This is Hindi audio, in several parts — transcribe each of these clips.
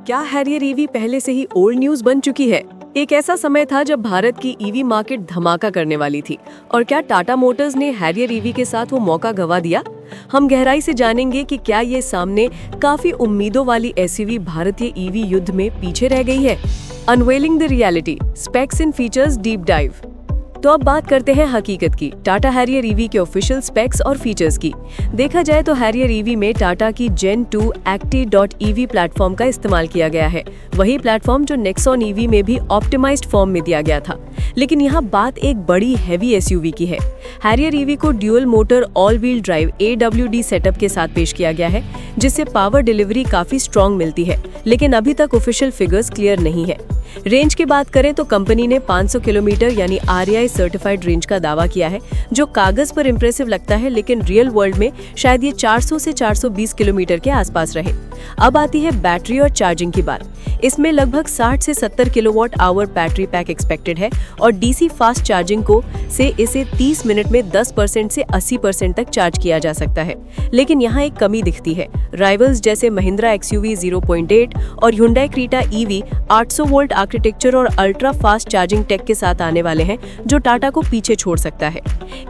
क्या हैरियर ईवी पहले से ही ओल्ड न्यूज बन चुकी है? एक ऐसा समय था जब भारत की ईवी मार्केट धमाका करने वाली थी और क्या टाटा मोटर्स ने हैरियर ईवी के साथ वो मौका गवा दिया? हम गहराई से जानेंगे कि क्या ये सामने काफी उम्मीदों वाली एसयूवी भारतीय ईवी युद्ध में पीछे रह गई है। Unveiling the reality, specs and features deep dive. तो अब बात करते हैं हकीकत की, टाटा हैरियर ईवी के ऑफिशियल स्पेक्स और फीचर्स की। देखा जाए तो हैरियर ईवी में टाटा की Gen 2 Acti.ev प्लेटफॉर्म का इस्तेमाल किया गया है, वही प्लेटफॉर्म जो नेक्सॉन ईवी में भी ऑप्टिमाइज्ड फॉर्म में दिया गया था। लेकिन यहाँ बात एक बड़ी हैवी एसयूवी की है। हैरियर ईवी को dual motor all wheel drive AWD setup के साथ पेश किया गया है, जिससे पावर डिलीवरी काफी स्ट्रॉन्ग मिलती है, लेकिन अभी तक ऑफिशियल फिगर्स क्लियर नहीं है। रेंज की बात करें तो कंपनी ने 500 किलोमीटर यानी RAI सर्टिफाइड रेंज का दावा किया है, जो कागज पर इंप्रेसिव लगता है, लेकिन रियल वर्ल्ड में शायद ये 400 से 420 किलोमीटर के आसपास रहे। अब आती है बैटरी और चार्जिंग की बात। इसमें लगभग 60 से 70 kilowatt hour battery pack expected है और DC फास्ट चार्जिंग से इसे 30 मिनट में 10% से 80% तक चार्ज किया जा सकता है। लेकिन यहाँ एक कमी दिखती है। राइवल्स जैसे महिंद्रा XUV 0.8 और Hyundai Creta EV 800 volt architecture और अल्ट्रा फास्ट चार्जिंग टेक के साथ आने वाले हैं, जो टाटा को पीछे छोड़ सकता है।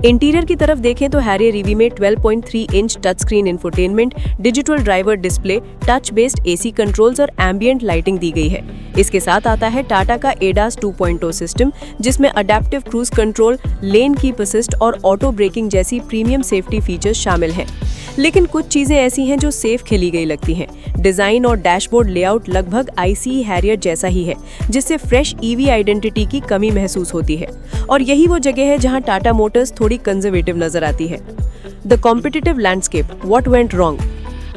इंटीरियर की तरफ देखें तो हैरियर ईवी में 12.3 inch touch screen infotainment, digital driver display, touch based AC controls और एम्बियंट लाइटिंग दी गई है। इसके साथ आता है टाटा का ADAS 2.0 सिस्टम, जिसमें adaptive cruise control, lane keep assist और ऑटो ब्रेकिंग जैसी प्रीमियम सेफ्टी फीचर्स शामिल हैं। लेकिन कुछ चीजें ऐसी हैं जो सेफ खेली गई लगती हैं। डिजाइन और डैशबोर्ड लेआउट लगभग ICE हैरियर जैसा ही है, जिससे फ्रेश EV आइडेंटिटी की कमी महसूस होती है। और यही वो जगह है जहां टाटा मोटर्स थोड़ी कंजर्वेटिव नजर आती है। The competitive landscape, what went wrong.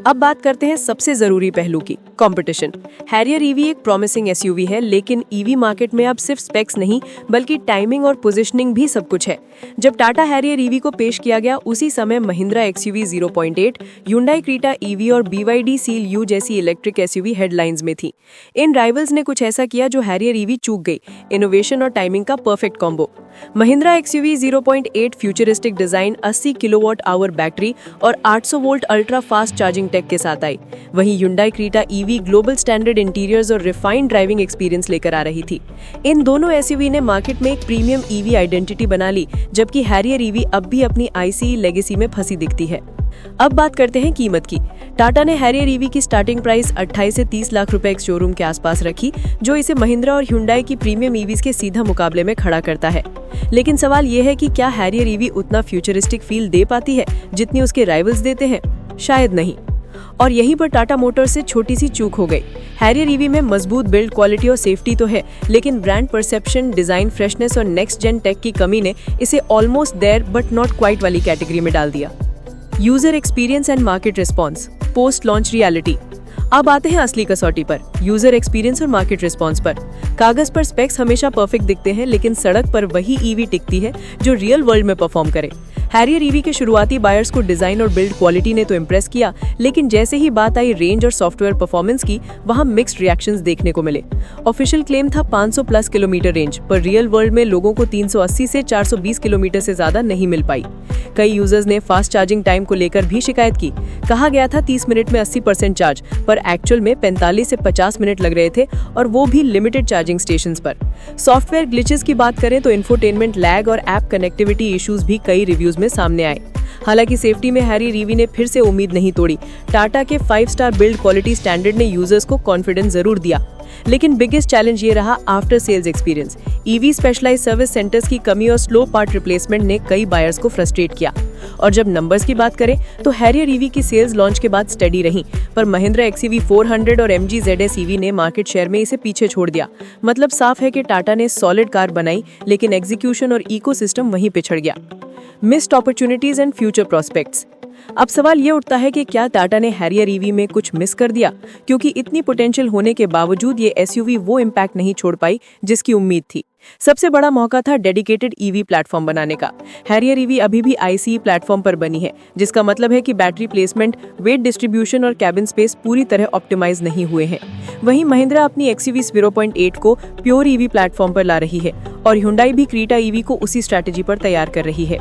अब बात करते हैं सबसे जरूरी पहलू की, कंपटीशन। हैरियर ईवी एक प्रॉमिसिंग एसयूवी है, लेकिन ईवी मार्केट में अब सिर्फ स्पेक्स नहीं बल्कि टाइमिंग और पोजीशनिंग भी सब कुछ है। जब टाटा हैरियर ईवी को पेश किया गया, उसी समय Mahindra XUV 0.8, Hyundai Creta EV और BYD Seal U जैसी इलेक्ट्रिक एसयूवी हेडलाइंस में थी। इन राइवल्स ने कुछ ऐसा किया जो हैरियर ईवी चूक गई, इनोवेशन और टाइमिंग का perfect combo. Mahindra XUV 0.8 futuristic design, 80 kilowatt hour battery और 800 volt ultra fast charging tech के साथ आई। वहीं Hyundai Creta EV global standard interiors और रिफाइंड ड्राइविंग एक्सपीरियंस लेकर आ रही थी। इन दोनों एसयूवी ने मार्केट में एक प्रीमियम EV आइडेंटिटी बना ली, जबकि हैरियर EV अब भी अपनी ICE लेगेसी में फंसी दिखती है। अब बात करते हैं कीमत की। टाटा ने हैरियर ईवी की स्टार्टिंग प्राइस 28 से 30 लाख रुपए एक शोरूम के आसपास रखी, जो इसे महिंद्रा और Hyundai की प्रीमियम ईवीज के सीधा मुकाबले में खड़ा करता है। लेकिन सवाल यह है कि क्या हैरियर ईवी उतना फ्यूचरिस्टिक फील दे पाती है जितनी उसके राइवल्स देते हैं? शायद नहीं। और यहीं पर टाटा मोटर्स से छोटी सी चूक हो गई। हैरियर ईवी में मजबूत बिल्ड क्वालिटी और सेफ्टी तो है, लेकिन ब्रांड परसेप्शन, डिजाइन फ्रेशनेस और नेक्स्ट जेन टेक की कमी ने इसे almost there but not quite वाली कैटेगरी में डाल दिया। User experience and market response, post launch reality. अब आते हैं असली कसौटी पर, यूजर एक्सपीरियंस और मार्केट रिस्पॉन्स पर। कागज पर स्पेक्स हमेशा परफेक्ट दिखते हैं, लेकिन सड़क पर वही ईवी टिकती है जो रियल वर्ल्ड में परफॉर्म करे। हैरियर ईवी के शुरुआती बायर्स को डिजाइन और बिल्ड क्वालिटी ने तो इम्प्रेस किया, लेकिन जैसे ही बात आई रेंज और सॉफ्टवेयर परफॉर्मेंस की, वहां मिक्स्ड रिएक्शंस देखने को मिले। ऑफिशियल क्लेम था 500 प्लस किलोमीटर रेंज, पर रियल वर्ल्ड में लोगों को 380 से 420 किलोमीटर से ज्यादा नहीं मिल पाई। कई यूजर्स ने फास्ट चार्जिंग टाइम को लेकर भी शिकायत की। कहा गया था 30 मिनट में 80% चार्ज, पर एक्चुअल में 45 से 50 मिनट लग रहे थे, और वो भी लिमिटेड चार्जिंग स्टेशंस पर। सॉफ्टवेयर ग्लिचेस की बात करें तो इंफोटेनमेंट लैग और ऐप कनेक्टिविटी इश्यूज भी कई रिव्यूज में सामने आए। हालांकि सेफ्टी में हैरियर ईवी ने फिर से उम्मीद नहीं तोड़ी। टाटा के 5 स्टार बिल्ड क्वालिटी स्टैंडर्ड ने यूजर्स को कॉन्फिडेंस जरूर दिया, लेकिन बिगेस्ट चैलेंज ये रहा after sales experience. EV specialised service centres की कमी और स्लो पार्ट रिप्लेसमेंट ने कई बायर्स को फ्रस्ट्रेट किया। और जब नंबर्स की बात करें तो हैरियर ईवी की सेल्स लॉन्च के बाद स्टडी रही, पर महिंद्रा XUV 400 और MG ZS EV ने मार्केट शेयर में इसे पीछे छोड़ दिया। मतलब साफ है कि टाटा ने सॉलिड कार बनाई, लेकिन एग्जीक्यूशन और इकोसिस्टम वहीं पिछड़ गया। Missed opportunities and future prospects. अब सवाल ये उठता है कि क्या टाटा ने हैरियर ईवी में कुछ मिस कर दिया, क्योंकि इतनी पोटेंशियल होने के बावजूद ये एसयूवी वो इम्पैक्ट नहीं छोड़ पाई जिसकी उम्मीद थी। सबसे बड़ा मौका था डेडिकेटेड ईवी प्लेटफॉर्म बनाने का। हैरियर ईवी अभी भी ICE प्लेटफॉर्म पर बनी है, जिसका मतलब है कि बैटरी प्लेसमेंट, वेट डिस्ट्रीब्यूशन और कैबिन स्पेस पूरी तरह ऑप्टिमाइज नहीं हुए हैं। वहीं महिंद्रा अपनी XUV 0.8 को प्योर ईवी प्लेटफॉर्म पर ला रही है और Hyundai भी क्रीटा ईवी को उसी स्ट्रैटेजी पर तैयार कर रही है।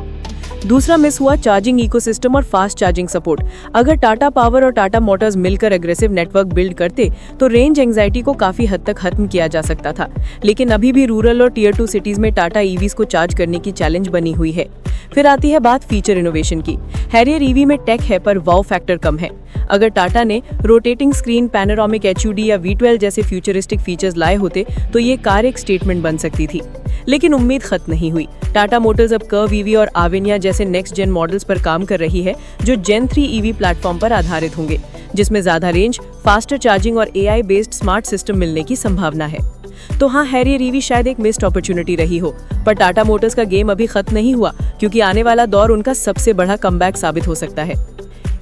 दूसरा मिस हुआ चार्जिंग इकोसिस्टम और फास्ट चार्जिंग सपोर्ट। अगर टाटा पावर और टाटा मोटर्स मिलकर एग्रेसिव नेटवर्क बिल्ड करते तो रेंज एंजाइटी को काफी हद तक खत्म किया जा सकता था, लेकिन अभी भी रूरल और टियर 2 सिटीज में टाटा ईवीज को चार्ज करने की चैलेंज बनी हुई है। फिर आती है बात फीचर इनोवेशन की। हैरियर ईवी में टेक है पर वाव फैक्टर कम है। अगर टाटा ने रोटेटिंग स्क्रीन, पैनोरामिक एचयूडी या V12 जैसे फ्यूचरिस्टिक फीचर्स लाए होते तो ये कार एक स्टेटमेंट बन सकती थी, लेकिन उम्मीद खत्म नहीं हुई। टाटा मोटर्स अब कर्व ईवी और आवेनिया जैसे नेक्स्ट जेन मॉडल्स पर काम कर रही है, जो जेन 3 ईवी प्लेटफॉर्म पर आधारित होंगे, जिसमें ज्यादा रेंज, फास्टर चार्जिंग और AI बेस्ड स्मार्ट सिस्टम मिलने की संभावना है। तो हाँ, हैरियर ईवी शायद एक मिस्ड अपॉर्चुनिटी रही हो, पर टाटा मोटर्स का गेम अभी खत्म नहीं हुआ, क्योंकि आने वाला दौर उनका सबसे बड़ा कमबैक साबित हो सकता है।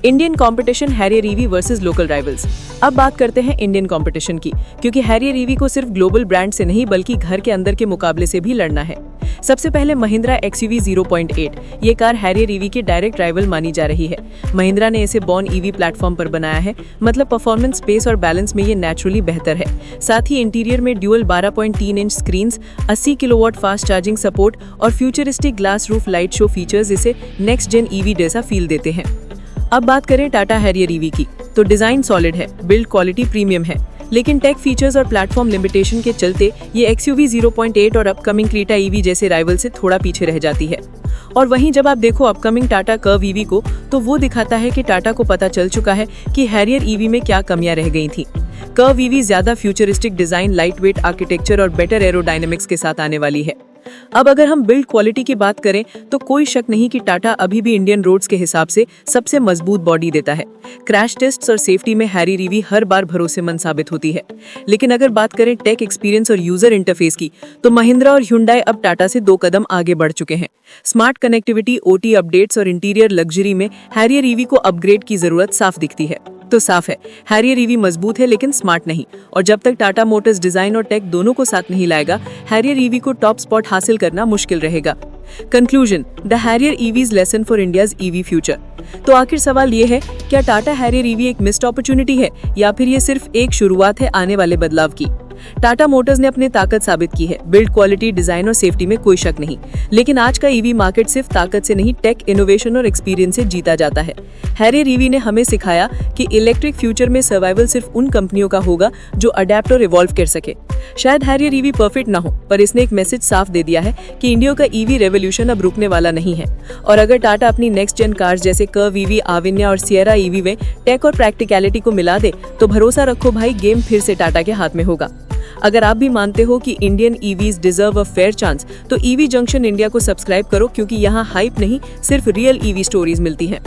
Indian competition, Harrier EV versus local rivals. अब बात करते हैं इंडियन कंपटीशन की, क्योंकि हैरियर ईवी को सिर्फ ग्लोबल ब्रांड से नहीं बल्कि घर के अंदर के मुकाबले से भी लड़ना है। सबसे पहले महिंद्रा XUV 0.8, ये कार हैरियर ईवी की डायरेक्ट राइवल मानी जा रही है। महिंद्रा ने इसे बॉर्न ईवी प्लेटफॉर्म पर बनाया है, मतलब परफॉर्मेंस, स्पेस और बैलेंस में ये नेचुरली बेहतर है। साथ ही इंटीरियर में dual 12.3 inch screens, 80 kilowatt fast charging support और futuristic glass roof light show features इसे नेक्स्ट जेन ईवी जैसा फील देते हैं। अब बात करें टाटा हैरियर ईवी की, तो डिजाइन सॉलिड है, बिल्ड क्वालिटी प्रीमियम है, लेकिन टेक फीचर्स और प्लेटफॉर्म लिमिटेशन के चलते ये XUV 0.8 और अपकमिंग क्रीटा ईवी जैसे राइवल से थोड़ा पीछे रह जाती है। और वहीं जब आप देखो अपकमिंग टाटा कर्व ईवी को, तो वो दिखाता है कि टाटा को पता चल चुका है कि हैरियर ईवी में क्या कमियां रह गई थी। कर्व ईवी ज्यादा futuristic design, light weight architecture और बेटर एरोडायनेमिक्स के साथ आने वाली है। अब अगर हम बिल्ड क्वालिटी की बात करें तो कोई शक नहीं कि टाटा अभी भी इंडियन रोड्स के हिसाब से सबसे मजबूत बॉडी देता है। क्रैश टेस्ट्स और सेफ्टी में हैरियर ईवी हर बार भरोसेमंद साबित होती है। लेकिन अगर बात करें टेक एक्सपीरियंस और यूजर इंटरफेस की, तो महिंद्रा और ह्युंडई अब टाटा से 2 कदम आगे बढ़ चुके हैं। स्मार्ट कनेक्टिविटी, OT अपडेट्स और इंटीरियर लग्जरी में हैरियर ईवी को अपग्रेड की जरूरत साफ दिखती है। तो साफ है, हैरियर ईवी मजबूत है लेकिन स्मार्ट नहीं, और जब तक टाटा मोटर्स डिजाइन और टेक दोनों को साथ नहीं लाएगा, हैरियर ईवी को टॉप स्पॉट हासिल करना मुश्किल रहेगा। Conclusion, the Harrier EVs lesson for India's EV future. तो आखिर सवाल ये है, क्या टाटा हैरियर ईवी एक मिस्ड अपॉर्चुनिटी है या फिर ये सिर्फ एक शुरुआत है आने वाले बदलाव की? टाटा मोटर्स ने अपनी ताकत साबित की है, बिल्ड क्वालिटी, डिजाइन और सेफ्टी में कोई शक नहीं, लेकिन आज का ईवी मार्केट सिर्फ ताकत से नहीं, टेक, इनोवेशन और एक्सपीरियंस से जीता जाता है। हैरियर ईवी ने हमें सिखाया कि इलेक्ट्रिक फ्यूचर में सर्वाइवल सिर्फ उन कंपनियों का होगा जो अडेप्ट और इवॉल्व कर सके। शायद हैरियर ईवी परफेक्ट ना हो, पर इसने एक मैसेज साफ दे दिया है कि इंडिया का ईवी रेवोल्यूशन अब रुकने वाला नहीं है। और अगर टाटा अपनी नेक्स्ट जेन कार्स जैसे कर्व ईवी, आवेनिया और सियरा ईवी में टेक और प्रैक्टिकलिटी को मिला दे, तो भरोसा रखो भाई, गेम फिर से टाटा के हाथ में होगा। अगर आप भी मानते हो कि Indian EVs deserve a fair chance, तो ईवी जंक्शन इंडिया को सब्सक्राइब करो, क्योंकि यहाँ हाइप नहीं, सिर्फ रियल ईवी स्टोरीज मिलती हैं।